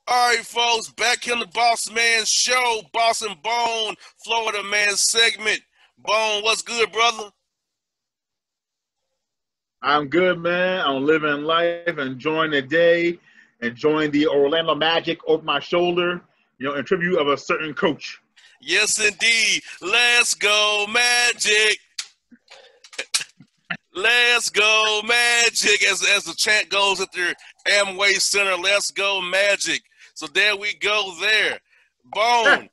All right, folks, back in the Boss Man Show, Boss and Bone, Florida Man segment. Bone, what's good, brother? I'm good, man. I'm living life, enjoying the day, enjoying the Orlando Magic over my shoulder, in tribute of a certain coach. Yes, indeed. Let's go, Magic. Let's go, Magic. As the chant goes at the Amway Center, let's go, Magic. So there we go there. Bone,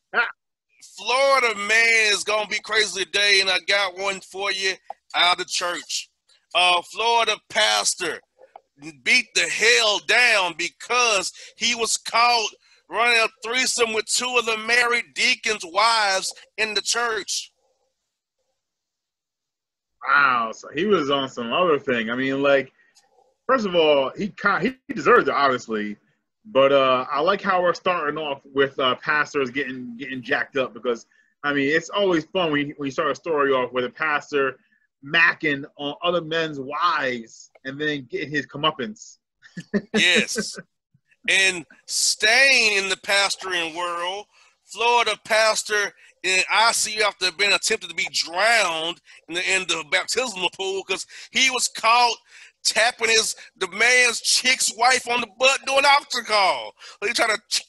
Florida man is going to be crazy today, and I got one for you out of church. Florida pastor beat the hell down because he was caught running a threesome with two of the married deacons' wives in the church. Wow, so he was on some other thing. I mean, first of all, he deserved it, obviously. But I like how we're starting off with pastors getting jacked up because, I mean, it's always fun when you start a story off with a pastor macking on other men's wives and then getting his comeuppance. Yes. And staying in the pastoring world, Florida pastor in ICU after being attempted to be drowned in the baptismal pool because he was caught tapping the man's chick's wife on the butt doing altar call. He tried to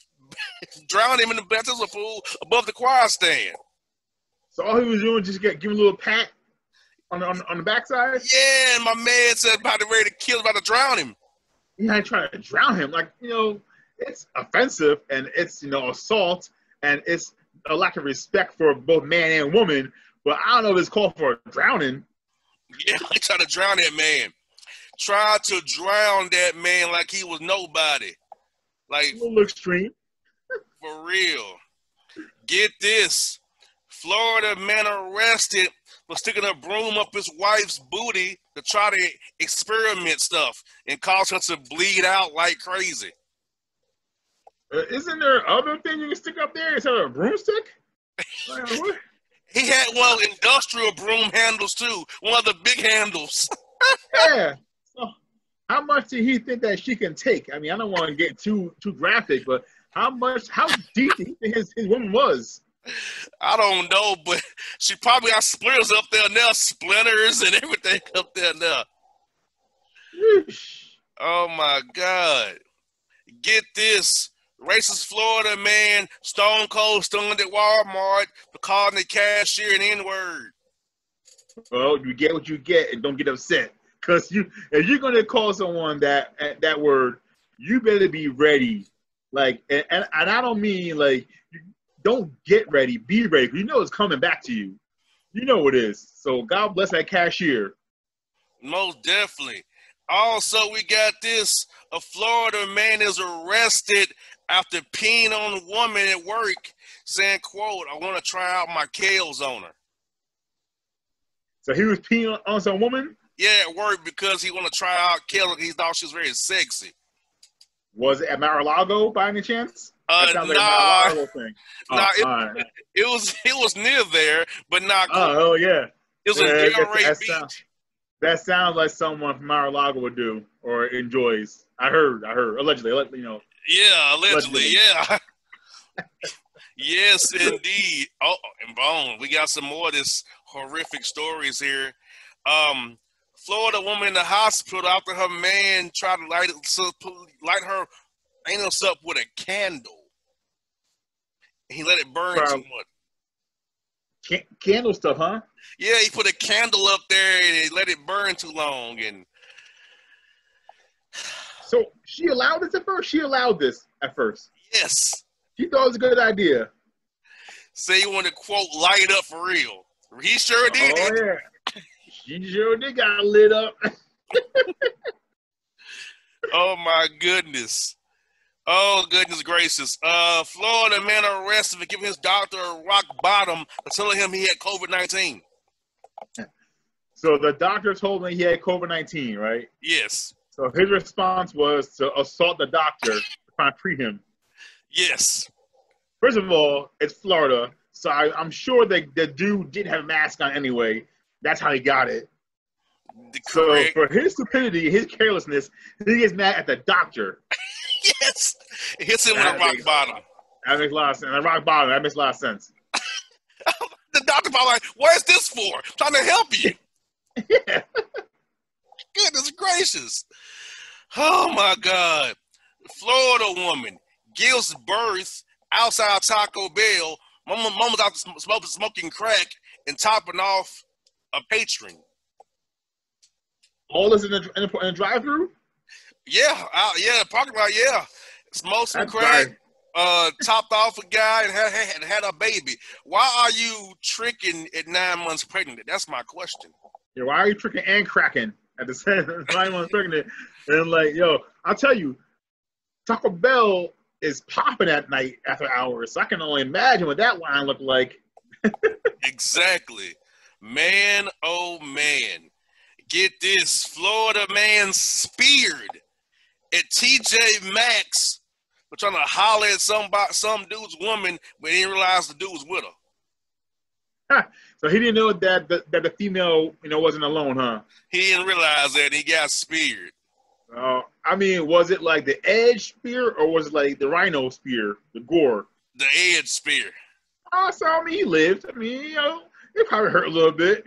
drown him in the baptismal pool above the choir stand. So all he was doing was just give him a little pat on the backside? Yeah, and my man said about to ready to kill him, about to drown him. Yeah, I tried to drown him. It's offensive and it's, assault and it's a lack of respect for both man and woman. But I don't know if it's called for drowning. Yeah, he tried to drown that man. Tried to drown that man like he was nobody. Like, a little extreme. For real. Get this. Florida man arrested for sticking a broom up his wife's booty to try to experiment stuff and cause her to bleed out like crazy. Isn't there other thing you can stick up there instead of a broomstick? What? He had one of the industrial broom handles too. One of the big handles. Yeah. So how much did he think that she can take? I mean, I don't want to get too graphic, but how deep do you think his woman was? I don't know, but she probably got splinters up there now, splinters and everything up there now. Oh my God. Get this. Racist Florida man stone cold stunned at Walmart for calling the cashier an N-word. Well, you get what you get and don't get upset. Because if you're going to call someone that word, you better be ready. And I don't mean don't get ready, be ready. You know it's coming back to you. You know it is. So God bless that cashier. Most definitely. Also, we got this. A Florida man is arrested after peeing on a woman at work, saying, quote, I want to try out my kales on her. So he was peeing on some woman? Yeah, at work because he want to try out kales. He thought she was very sexy. Was it at Mar-a-Lago by any chance? Nah, like a Mar-a-Lago thing. It was near there, but not. Oh yeah. It was in Delray Beach. That sounds like someone from Mar-a-Lago would do or enjoys. I heard. Allegedly, Yeah, allegedly, yeah. Yes, indeed. Oh, and Bone, we got some more of this horrific stories here. Florida woman in the hospital after her man tried to light her anus up with a candle. He let it burn too much. Candle stuff, huh? Yeah, he put a candle up there and he let it burn too long. And so she allowed this at first? She allowed this at first? Yes. She thought it was a good idea. Say you want to, quote, light it up for real. He sure did. Oh, yeah. She sure did got lit up. Oh, my goodness. Oh, goodness gracious. Florida man arrested for giving his doctor a rock bottom for telling him he had COVID-19. So the doctor told him he had COVID-19, right? Yes. So his response was to assault the doctor to try to treat him. Yes. First of all, it's Florida, so I'm sure that the dude didn't have a mask on anyway. That's how he got it. So Correct. for his stupidity, his carelessness, he gets mad at the doctor. Yes. It hits him with a That rock makes bottom. a lot of sense. And rock bottom, that makes a lot of sense. The doctor probably like, what is this for? I'm trying to help you. Yeah. Goodness gracious. Oh my God. Florida woman gives birth outside Taco Bell. Mama's out smoking crack and topping off a patron. All this in the drive-through? Yeah, yeah, parking lot, yeah. Smoked some That's crack, right. topped off a guy and had a baby. Why are you tricking at 9 months pregnant? That's my question. Yeah, why are you tricking and cracking at the same time? I'm pregnant. And like, yo, I'll tell you, Taco Bell is popping at night after hours. So I can only imagine what that line looked like. Exactly. Man, oh man. Get this. Florida man speared at TJ Maxx for trying to holler at some dude's woman, but he didn't realize the dude was with her. So he didn't know that the female, wasn't alone, huh? He didn't realize that he got speared. I mean, was it like the edge spear or was it like the rhino spear, the gore? The edge spear. So I mean, he lived. I mean, it probably hurt a little bit,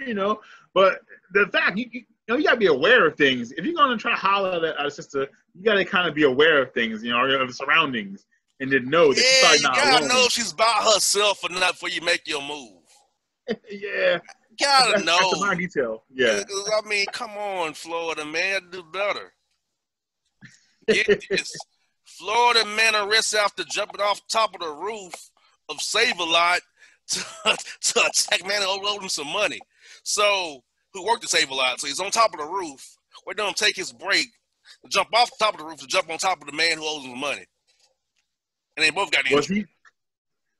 But the fact you gotta be aware of things. If you're gonna try to holler at a sister, you gotta kind of be aware of things, of the surroundings, and to know that she's Yeah, probably you not gotta alone. know if she's by herself or not before you make your move. Yeah, Gotta that's a know. fine detail. Yeah. I mean, come on, Florida man, do better. Get this. Florida man arrested after jumping off top of the roof of Save-A-Lot to attack man who owed him some money. So, who worked at Save-A-Lot. So he's on top of the roof. We're going to take his break, jump off the top of the roof to jump on top of the man who owes him money. And they both got injured.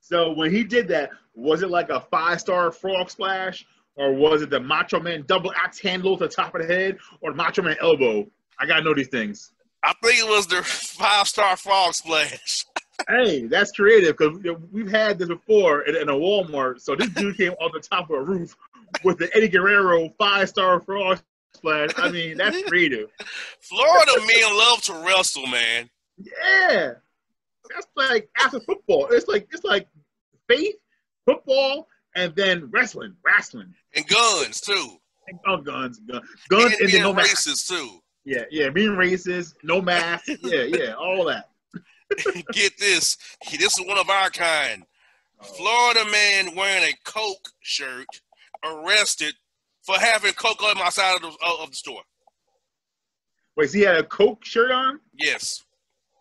So when he did that, was it like a 5-star frog splash? Or was it the Macho Man double axe handle to the top of the head? Or the Macho Man elbow? I got to know these things. I think it was the 5-star frog splash. Hey, that's creative because we've had this before in a Walmart. So this dude came off the top of a roof with the Eddie Guerrero 5-star frog splash. I mean, that's creative. Florida men love to wrestle, man. Yeah, that's like after football. It's like faith, football, and then wrestling, and guns too. And guns, and then no racist too. Yeah, being racist, no mask. Yeah, all that. Get this. This is one of our kind. Florida man wearing a Coke shirt arrested for having Coke on the side of the store. Wait, so he had a Coke shirt on? Yes.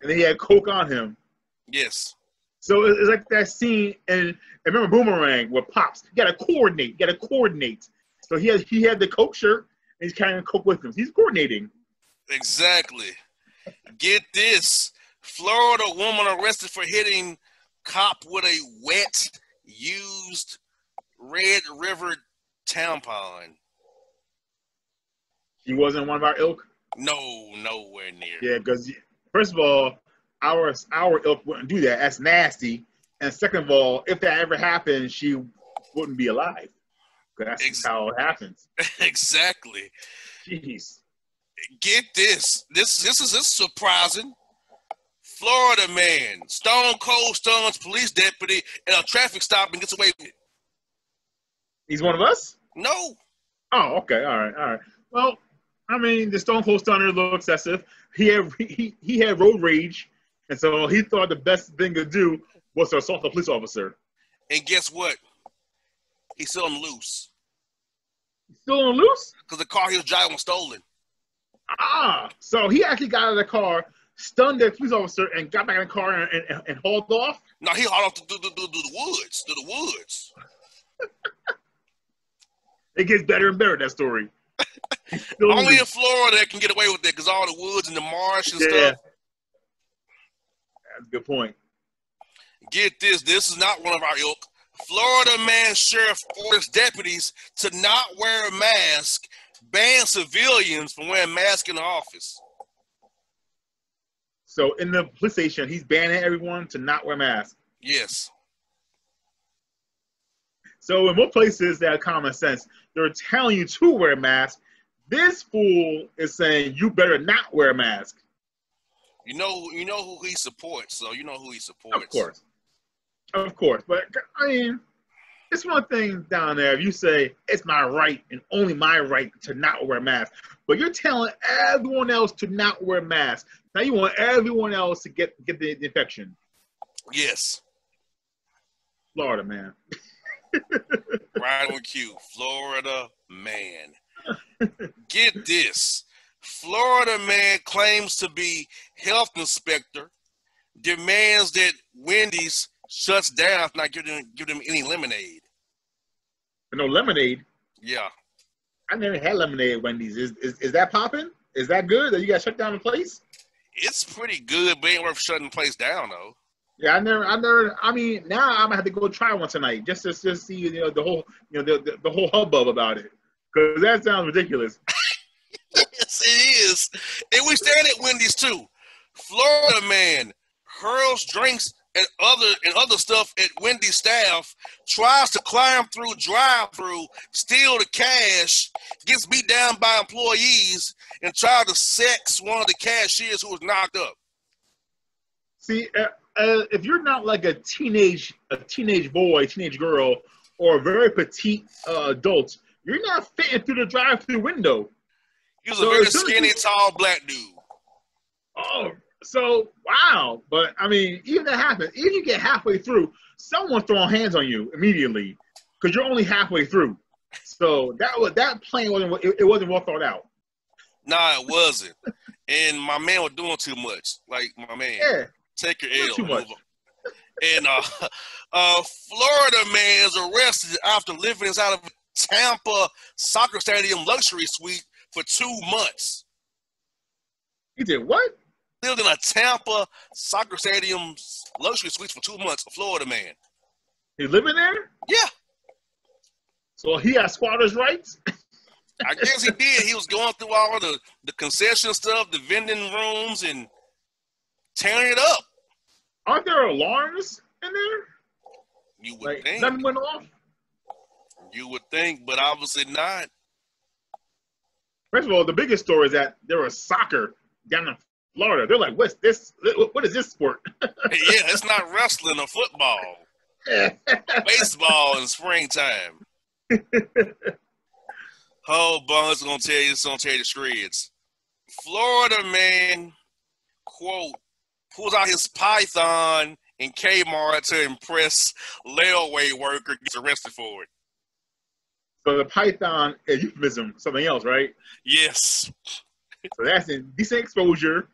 And then he had Coke on him? Yes. So it's like that scene, and remember Boomerang with Pops. You got to coordinate. So he had the Coke shirt, and he's carrying Coke with him. He's coordinating. Exactly. Get this. Florida woman arrested for hitting cop with a wet, used Red River tampon. He wasn't one of our ilk? No, nowhere near. Yeah, because first of all, our ilk wouldn't do that. That's nasty. And second of all, if that ever happened, she wouldn't be alive. That's how it happens. Exactly. Jeez. Get this. This is surprising. Florida man, Stone Cold stuns police deputy at a traffic stop and gets away with it. He's one of us? No. Oh, okay. All right. Well, I mean, the Stone Cold Stunner looked excessive. He had road rage, and so he thought the best thing to do was to assault a police officer. And guess what? He's still on loose. He's still on loose? Because the car he was driving was stolen. So he actually got out of the car, stunned the police officer, and got back in the car and hauled off? No, he hauled off to the woods. It gets better and better, that story. Only in Florida they can get away with that because all the woods and the marsh and stuff. That's a good point. Get this. This is not one of our ilk. Florida man sheriff orders deputies to not wear a mask, ban civilians from wearing masks in the office. So in the police station, he's banning everyone to not wear masks. Yes. So in most places that have common sense, they're telling you to wear a mask, This fool is saying you better not wear a mask. You know who he supports, so you know who he supports. Of course. But I mean, it's one thing down there if you say it's my right and only my right to not wear a mask, but you're telling everyone else to not wear a mask. Now you want everyone else to get the infection. Yes. Florida man. Right on cue. Florida man. Get this. Florida man claims to be health inspector, demands that Wendy's shuts down if not give them any lemonade. No lemonade? Yeah. I never had lemonade at Wendy's. Is that popping? Is that good? That you got shut down the place? It's pretty good, but ain't worth shutting the place down though. Yeah, I never. I mean, now I'm gonna have to go try one tonight just to see the whole the whole hubbub about it, because that sounds ridiculous. Yes, it is. And we stand at Wendy's too. Florida man hurls drinks and other stuff at Wendy's staff, tries to climb through drive-through, steal the cash, gets beat down by employees, and tries to sex one of the cashiers who was knocked up. See, if you're not like a teenage boy, teenage girl, or a very petite adult, you're not fitting through the drive-through window. He was a very skinny, tall black dude. Oh, so wow. But I mean, even that happens. Even if you get halfway through, someone's throwing hands on you immediately because you're only halfway through. So that plan wasn't well thought out. Nah, it wasn't. And my man was doing too much. Like my man, take your L. Too much. And Florida man is arrested after living inside of a Tampa soccer stadium luxury suite for 2 months. He did what? Lived in a Tampa soccer stadium luxury suite for 2 months. A Florida man. He living there? Yeah. So he has squatters' rights? I guess he did. He was going through all the concession stuff, the vending rooms, and tearing it up. Aren't there alarms in there? You would think. Nothing went off? You would think, but obviously not. First of all, the biggest story is that there was soccer down in Florida. They're like, what's this? What is this sport? Yeah, it's not wrestling or football. Baseball in springtime. Oh, Bun's gonna tell you the shreds. Florida man, quote, pulls out his python in Kmart to impress layaway worker, gets arrested for it. So the python is euphemism, something else, right? Yes. So that's indecent exposure.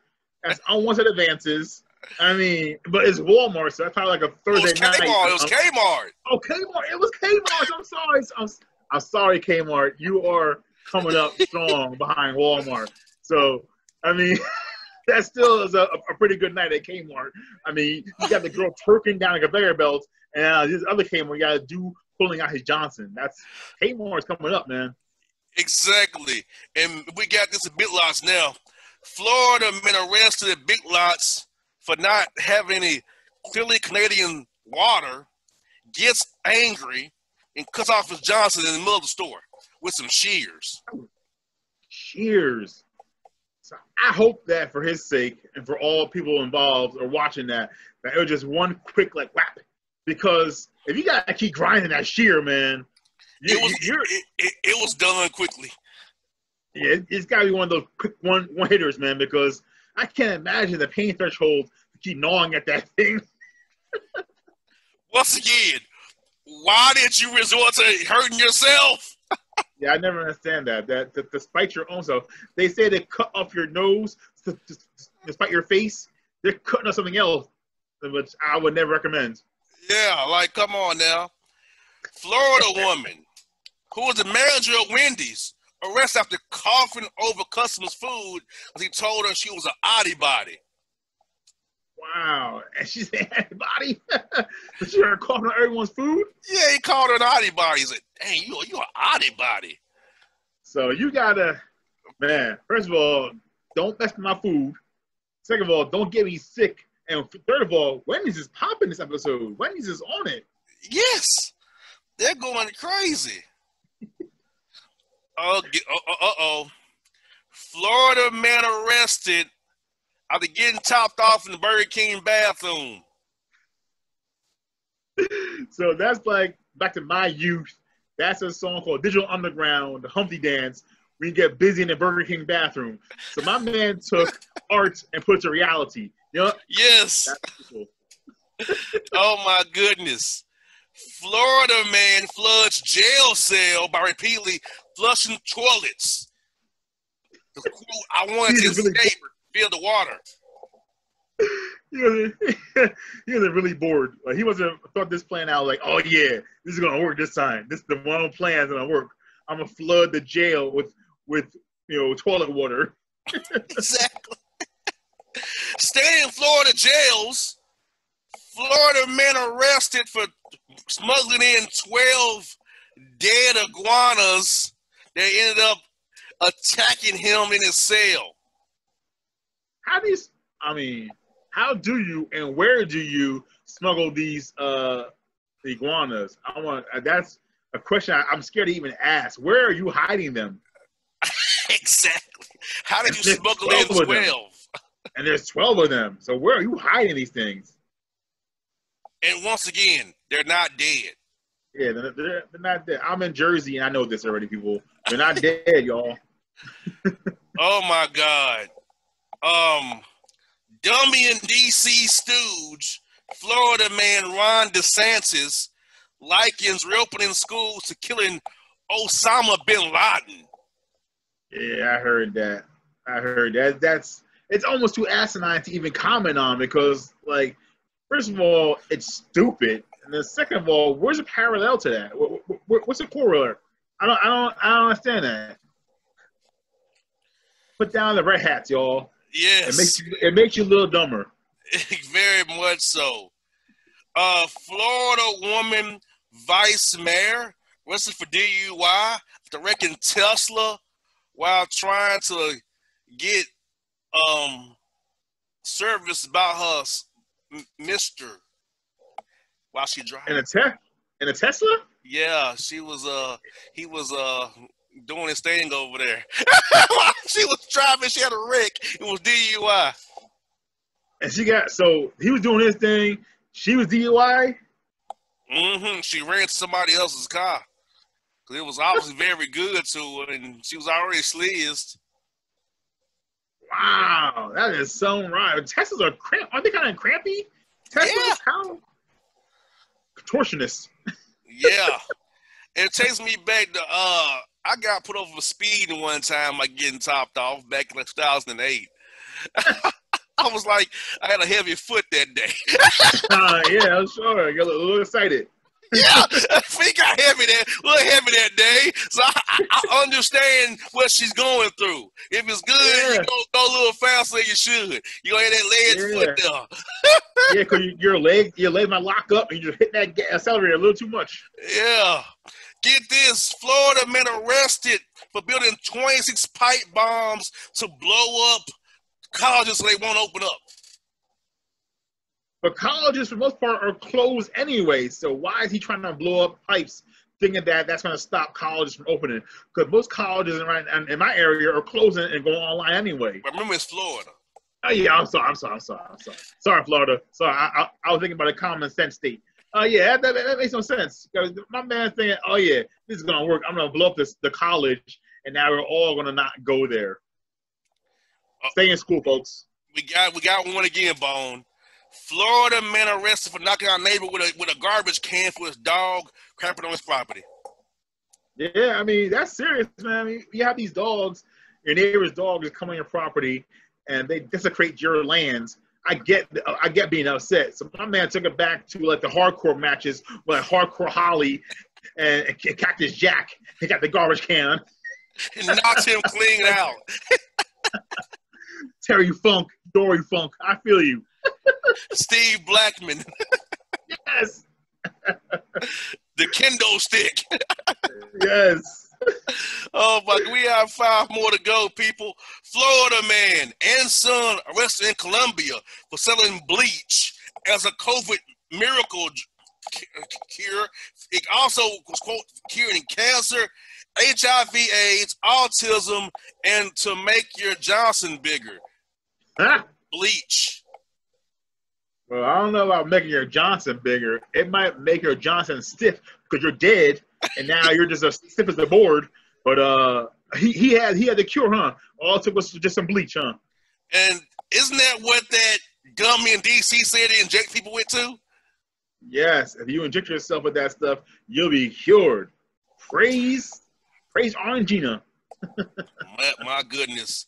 That's unwanted advances. I mean, but it's Walmart, so that's probably like a Thursday night. It was Kmart. Oh, Kmart. It was Kmart. I'm sorry. I'm sorry, Kmart. You are coming up strong behind Walmart. So, I mean, that still is a pretty good night at Kmart. I mean, you got the girl twerking down a conveyor belt, and this other Kmart, you got a dude pulling out his Johnson. That's Kmart's coming up, man. Exactly. And we got this at Big Lots now. Florida men arrested at Big Lots for not having any clearly Canadian water, gets angry, and cuts off his Johnson in the middle of the store with some shears. Shears. So I hope that for his sake and for all people involved or watching that it was just one quick like whap. Because if you gotta keep grinding that shear, man, it was done quickly. Yeah, it's gotta be one of those quick one hitters, man. Because I can't imagine the pain threshold to keep gnawing at that thing. Once again, why did you resort to hurting yourself? Yeah, I never understand that. That to spite your own self. They say they cut off your nose to spite your face. They're cutting off something else, which I would never recommend. Yeah, like come on now. Florida woman who was the manager of Wendy's arrested after coughing over customers' food because he told her she was an oddie body. Wow, and she's an antibody. So she heard coughing on everyone's food. Yeah, he called her an oddie body. He said, "Dang, you an oddie body." So you gotta, man. First of all, don't mess with my food. Second of all, don't get me sick. And third of all, Wendy's is popping this episode. Wendy's is on it. Yes, they're going crazy. Oh, Florida man arrested after getting topped off in the Burger King bathroom. So that's like back to my youth. That's a song called Digital Underground, the Humpty Dance. We get busy in the Burger King bathroom. So my man took art and put it to reality. You know? Yes. That's cool. Oh my goodness. Florida man floods jail cell by repeatedly flushing toilets. I wanted to escape, feel the water. He was really bored. Like he wasn't thought this plan out. Like, oh yeah, this is gonna work this time. This is the one plan that's gonna work. I'm gonna flood the jail with toilet water. Exactly. Staying in Florida jails, Florida man arrested for smuggling in 12 dead iguanas that ended up attacking him in his cell. How do you and where do you smuggle these iguanas? That's a question I'm scared to even ask. Where are you hiding them? Exactly. How did you smuggle in 12? And there's 12 of them. So where are you hiding these things? And once again, they're not dead. Yeah, they're not dead. I'm in Jersey, and I know this already, people. They're not dead, y'all. Oh, my God. Dummy and D.C. stooge, Florida man Ron DeSantis likens reopening schools to killing Osama bin Laden. Yeah, I heard that. It's almost too asinine to even comment on because, like, first of all, it's stupid, and then second of all, where's the parallel to that? What's the corollary? I don't understand that. Put down the red hats, y'all. Yes, it makes you a little dumber. Very much so. Florida woman vice mayor arrested for DUI after wrecking Tesla while trying to get service about her mister while she driving. In a Tesla? Yeah, he was doing his thing over there. While she was driving, she had a wreck. It was DUI. And he was doing his thing. She was DUI? Mm-hmm. She ran to somebody else's car. Because it was obviously very good to her, and she was already sleazed. Wow, that is so right. Teslas are aren't they kind of crampy? Teslas, yeah. How? Contortionists. Yeah. It takes me back to, I got put over for speeding one time, like getting topped off back in 2008. I was like, I had a heavy foot that day. Yeah, I'm sure. I got a little excited. Yeah, feet got a little heavy that day. So I understand what she's going through. If it's good, you go a little faster than you should. You gonna have that ledge foot there. Yeah, because your leg might lock up and you just hit that accelerator a little too much. Yeah. Get this, Florida man arrested for building 26 pipe bombs to blow up colleges so they won't open up. But colleges, for the most part, are closed anyway. So why is he trying to blow up pipes, thinking that that's going to stop colleges from opening? Because most colleges in my area are closing and going online anyway. But remember, it's Florida. Oh yeah, I'm sorry. Sorry, Florida. Sorry, I was thinking about a common sense state. Yeah, that makes no sense. My man's thinking, oh yeah, this is gonna work. I'm gonna blow up the college, and now we're all gonna not go there. Stay in school, folks. We got one again, Bone. Florida man arrested for knocking out neighbor with a garbage can for his dog crapping on his property. Yeah, I mean that's serious, man. I mean, you have these dogs. Your neighbor's dog is coming on your property, and they desecrate your lands. I get being upset. So my man took it back to like the hardcore matches with like Hardcore Holly and Cactus Jack. He got the garbage can and knocked him clean out. Terry Funk, Dory Funk, I feel you. Steve Blackman. Yes. The kendo stick. Yes. Oh, but we have 5 more to go, people. Florida man and son arrested in Colombia for selling bleach as a COVID miracle cure. It also was, quote, curing cancer HIV/AIDS, autism, and to make your Johnson bigger. Huh? Bleach. Well, I don't know about making your Johnson bigger. It might make your Johnson stiff because you're dead, and now you're just as stiff as the board. But he had the cure, huh? All it took was just some bleach, huh? And isn't that what that dummy in DC said they inject people with too? Yes, if you inject yourself with that stuff, you'll be cured. Praise Orangina. My goodness.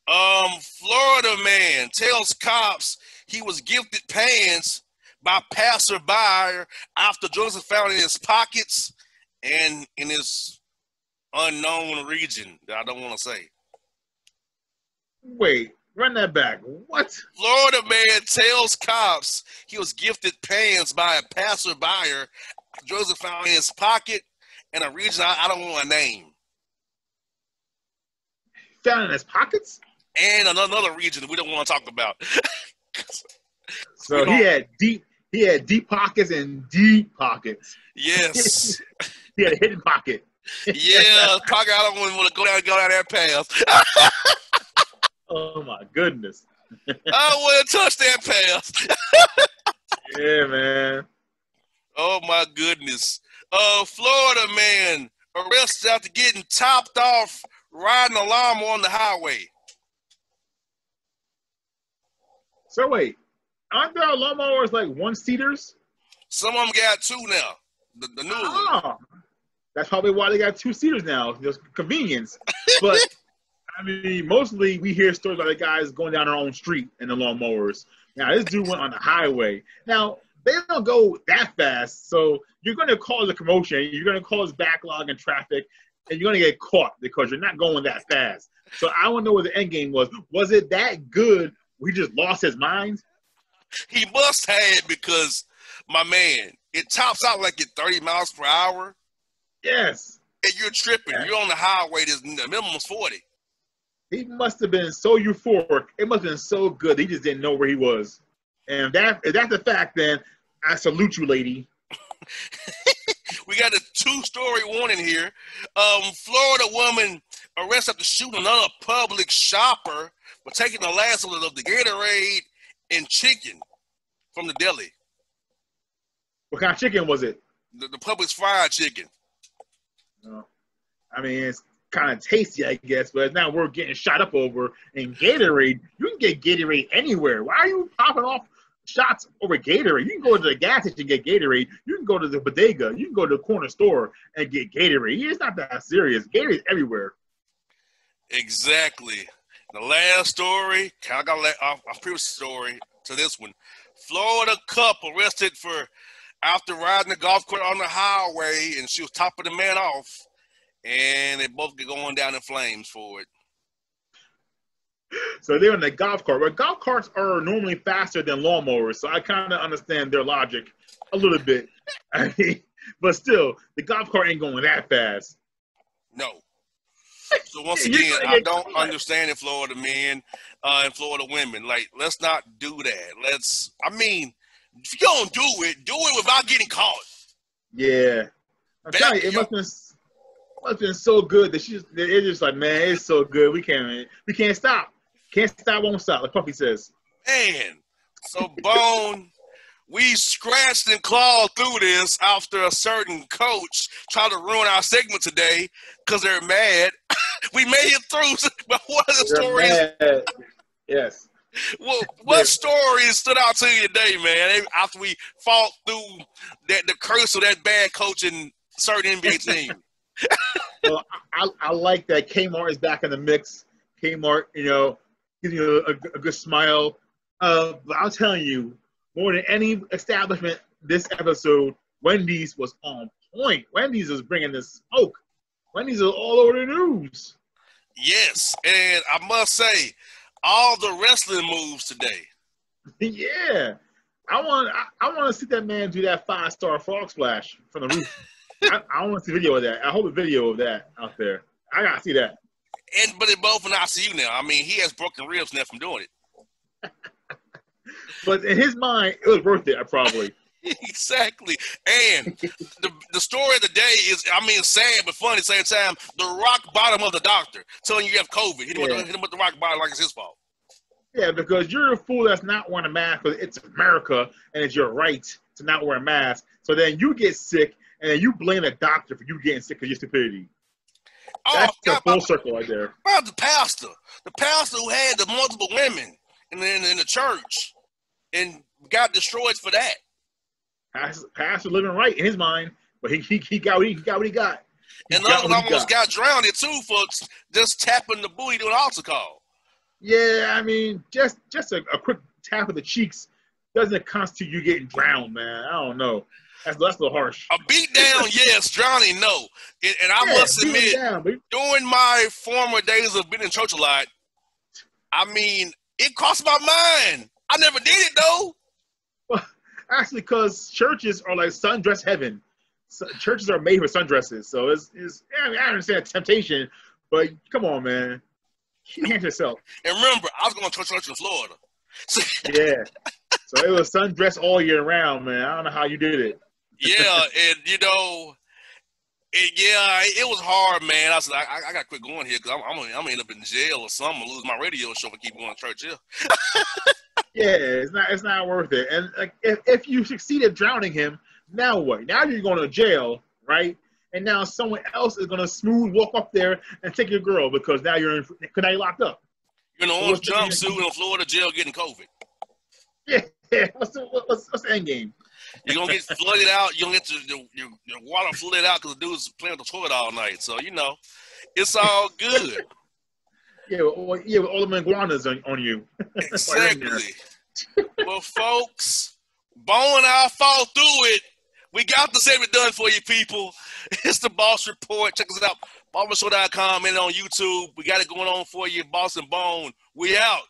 Florida man tells cops he was gifted pants by passerby after drugs were found in his pockets and in his unknown region that I don't want to say. Wait, run that back. What? Florida man tells cops he was gifted pants by a passerby after drugs were found in his pocket in a region I don't want to name. Found in his pockets? And another region we don't want to talk about. So he had deep pockets and deep pockets. Yes. He had a hidden pocket. Yeah, pocket. I don't want to go down that path. Oh my goodness. I don't want to touch that path. Yeah, man. Oh my goodness. Florida man arrested after getting topped off riding a lawnmower on the highway. So wait, aren't there lawnmowers like one-seaters? Some of them got two now. The new one. That's probably why they got two-seaters now. Just convenience. But I mean, mostly we hear stories about the guys going down their own street in the lawnmowers. Now this dude went on the highway. Now they don't go that fast, so you're going to cause a commotion. You're going to cause backlog in traffic, and you're going to get caught because you're not going that fast. So I want to know what the end game was. Was it that good? We just lost his mind? He must have, because, my man, it tops out like at 30 miles per hour. Yes. And you're tripping. Yeah. You're on the highway. The minimum is 40. He must have been so euphoric. It must have been so good. He just didn't know where he was. And if that's the fact, then I salute you, lady. We got a 2-story warning here. Florida woman arrested after shooting another public shopper for taking the last of the Gatorade and chicken from the deli. What kind of chicken was it? The Publix fried chicken. I mean, it's kind of tasty, I guess, but now we're getting shot up over. And Gatorade, you can get Gatorade anywhere. Why are you popping off shots over Gatorade? You can go to the gas station and get Gatorade. You can go to the bodega. You can go to the corner store and get Gatorade. It's not that serious. Gatorade's everywhere. Exactly. The last story, kind of got off my previous story to this one. Florida couple arrested after riding the golf cart on the highway, and she was topping the man off, and they both get going down in flames for it. So they're in the golf cart. But golf carts are normally faster than lawnmowers, so I kind of understand their logic a little bit. I mean, but still, the golf cart ain't going that fast. No. So once again, I don't understand in Florida men and Florida women. Like, let's not do that. I mean, if you don't do it without getting caught. Yeah. I'm telling you, it must have been so good that they're just like, man, it's so good. We can't stop. Can't stop, won't stop, like Puffy says. Man, so Bone, we scratched and clawed through this after a certain coach tried to ruin our segment today because they're mad. We made it through, but what are the stories? Yes. Well, what stories stood out to you today, man? After we fought through the curse of that bad coach in certain NBA team. Well, I like that Kmart is back in the mix. Kmart, gives you a good smile. But I'm telling you, more than any establishment this episode, Wendy's was on point. Wendy's is bringing the smoke. Wendy's is all over the news. Yes, and I must say, all the wrestling moves today. Yeah. I want to see that man do that 5-star frog splash from the roof. I want to see a video of that. I hope a video of that out there. I got to see that. But they're both in ICU now. I mean, he has broken ribs now from doing it. But in his mind, it was worth it, probably. Exactly. And the story of the day is, I mean, sad but funny at the same time. The rock bottom of the doctor telling you have COVID. Hit him with the rock bottom like it's his fault. Yeah, because you're a fool that's not wearing a mask because it's America and it's your right to not wear a mask. So then you get sick and then you blame the doctor for you getting sick because of your stupidity. That's a full circle right there. About the pastor who had the multiple women in the church and got destroyed for that. Pastor living right in his mind, but he got what he got. And the other one almost got drowned too for just tapping the booty doing an altar call. Yeah, I mean, just a quick tap of the cheeks doesn't constitute you getting drowned, man. I don't know. That's a little harsh. A beat down, yes. Drowning, no. And I must admit, during my former days of being in church a lot, I mean, it crossed my mind. I never did it, though. Well, actually, because churches are like sundress heaven. So, churches are made for sundresses. So I mean, I understand temptation, but come on, man. Hand yourself. And remember, I was going to church in Florida. Yeah. So it was sundress all year round, man. I don't know how you did it. Yeah, and it was hard, man. I said, I got to quit going here because I'm gonna end up in jail or something. I'm gonna lose my radio show if I keep going to church here. Yeah, it's not worth it. And like, if you succeed at drowning him, now what? Now you're going to jail, right? And now someone else is gonna smooth walk up there and take your girl because now you're locked up. You're in an orange jumpsuit in a Florida jail getting COVID. Yeah. What's the end game? You're going to get flooded out. You're going to get your water flooded out because the dude's playing with the toilet all night. So, it's all good. Yeah, with all the iguanas on you. Exactly. Well, folks, Bone and I fought through it. We got the segment done for you, people. It's the Boss Report. Check us out, barbershow.com and on YouTube. We got it going on for you, Boss and Bone. We out.